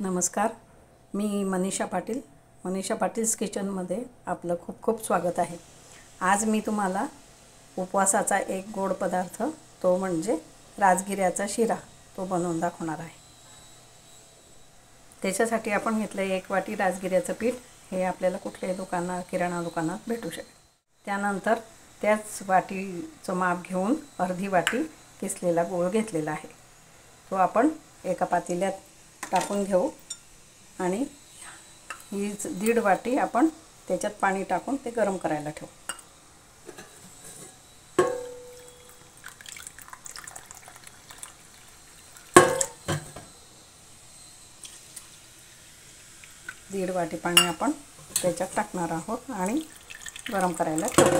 नमस्कार, मी मनीषा पाटील. मनीषा पाटील्स किचनमध्ये आपलं खूप खूप स्वागत आहे. आज मी तुम्हाला उपवासाचा एक गोड पदार्थ, तो म्हणजे राजगिऱ्याचा शिरा, तो बनवून दाखवणार आहे. त्याच्यासाठी आपण घेतलं 1 वाटी राजगिऱ्याचं पीठ. हे आपल्याला कुठल्याही किराणा दुकानात भेटू शकेल. त्यानंतर त्याच वाटीचं माप घेऊन अर्धी वाटी किसलेला गूळ घेतलेला आहे. तो आपण एका पातेल्यात टाकून घेऊ आणि ही 1.5 वाटी आपण त्याच्यात पाणी टाकून ते गरम करायला ठेवू. दीड वाटी पाणी आपण त्याच्यात टाकणार आहोत आणि गरम करायला ठेवू.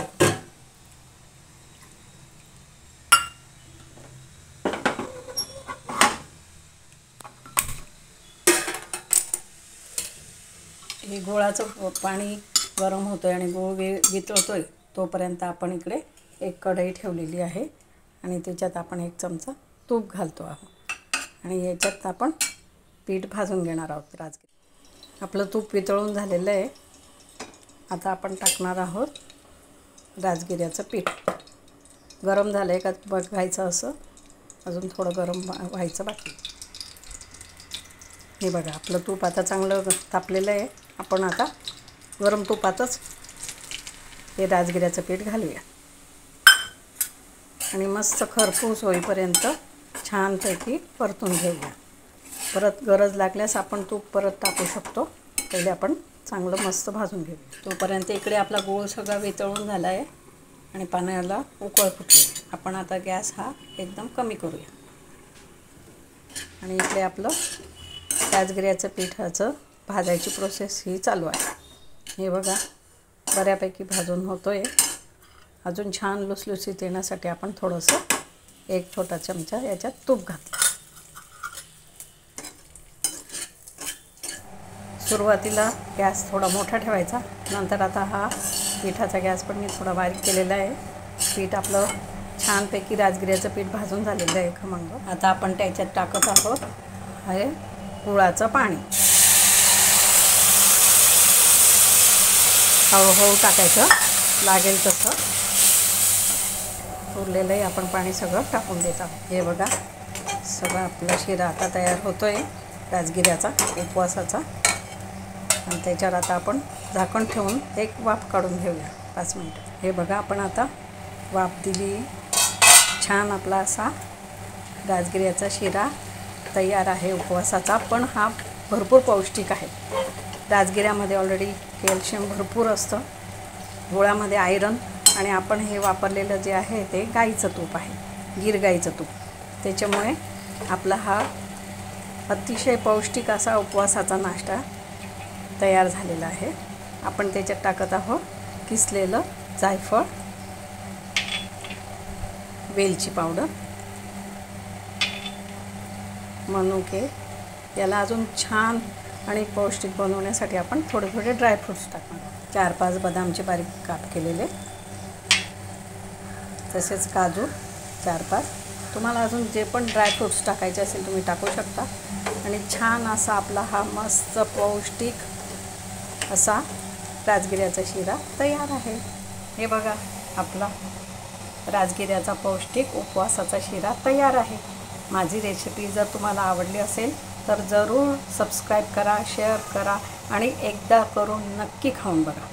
हे गुळाचं पाणी गरम होतोय आणि गूळ वितळतोय तोपर्यंत आपण इकडे एक कढई ठेवलेली आहे आणि त्याच्यात आपण 1 चमचा तूप घालतो आहोत आणि याच्यात आपण पीठ भाजून घेणार आहोत. राजगिरा आपलं तूप वितळून झालेलं आहे. आता आपण टाकणार आहोत राजगिऱ्याचं पीठ. गरम झालं आहे का बघायचं, असं अजून थोडं गरम व्हायचं बाकी. हे बघा, आपलं तूप आता चांगलं तापलेलं आहे. आपण आता गरम तुपातच हे राजगिऱ्याचं पीठ घालूया आणि मस्त खरपूस होईपर्यंत छानपैकी परतून घेऊया. परत गरज लागल्यास आपण तूप परत टाकू शकतो. पहिले आपण चांगलं मस्त भाजून घेऊया. तोपर्यंत इकडे आपला गूळ सगळा वितळून झाला आहे आणि पाण्याला उकळ फुटली. आपण आता गॅस हा एकदम कमी करूया आणि इकडे आपलं राजगिऱ्याचं पिठाचं भाजायची प्रोसेस ही चालू आहे. हे बघा, बऱ्यापैकी भाजून होतोय. अजून छान लुसलुसीत येण्यासाठी आपण थोडंसं 1 छोटा चमचा याच्यात तूप घातलं. सुरुवातीला गॅस थोडा मोठा ठेवायचा. नंतर आता हा पिठाचा गॅस पण मी थोडा बारीक केलेला आहे. पीठ आपलं छानपैकी राजगिऱ्याचं पीठ भाजून झालेलं आहे खमंग. आता आपण त्याच्यात टाकत आहोत हे गुळाचं पाणी. हळूहळू टाकायचं, लागेल तसं. उरलेलं आहे आपण पाणी सगळं टाकून देत आहोत. हे बघा, सगळं आपला शिरा आता तयार होतो आहे राजगिऱ्याचा उपवासाचा. आणि त्याच्यावर आता आपण झाकण ठेवून एक वाफ काढून घेऊया 5 मिनिटं. हे बघा, आपण आता वाफ दिली. छान आपला असा राजगिऱ्याचा शिरा तयार आहे उपवासाचा. पण हा भरपूर पौष्टिक आहे. राजगिऱ्यामध्ये ऑलरेडी कॅल्शियम भरपूर असतं, गुळामध्ये आयरन, आणि आपण हे वापरलेलं जे आहे ते गाईचं तूप आहे, गीर गाईचं तूप. त्याच्यामुळे आपला हा अतिशय पौष्टिक असा उपवासाचा नाश्ता तयार झालेला आहे. आपण त्याच्यात टाकत आहोत किसलेलं जायफळ, वेलची पावडर, मनुके. याला अजून छान आणि पौष्टिक बनवण्यासाठी आपण थोडे थोडे ड्रायफ्रूट्स टाकणार. 4-5 बदामचे बारीक काप केलेले, तसेच काजू 4-5. तुम्हाला अजून जे पण ड्रायफ्रूट्स टाकायचे असेल तुम्ही टाकू शकता. आणि छान असा आपला हा मस्त पौष्टिक असा राजगिऱ्याचा शिरा तयार आहे. हे बघा, आपला राजगिऱ्याचा पौष्टिक उपवासाचा शिरा तयार आहे. माझी रेसिपी जर तुम्हाला आवडली असेल तर जरूर सबस्क्राईब करा, शेअर करा आणि एकदा करून नक्की खाऊन बघा.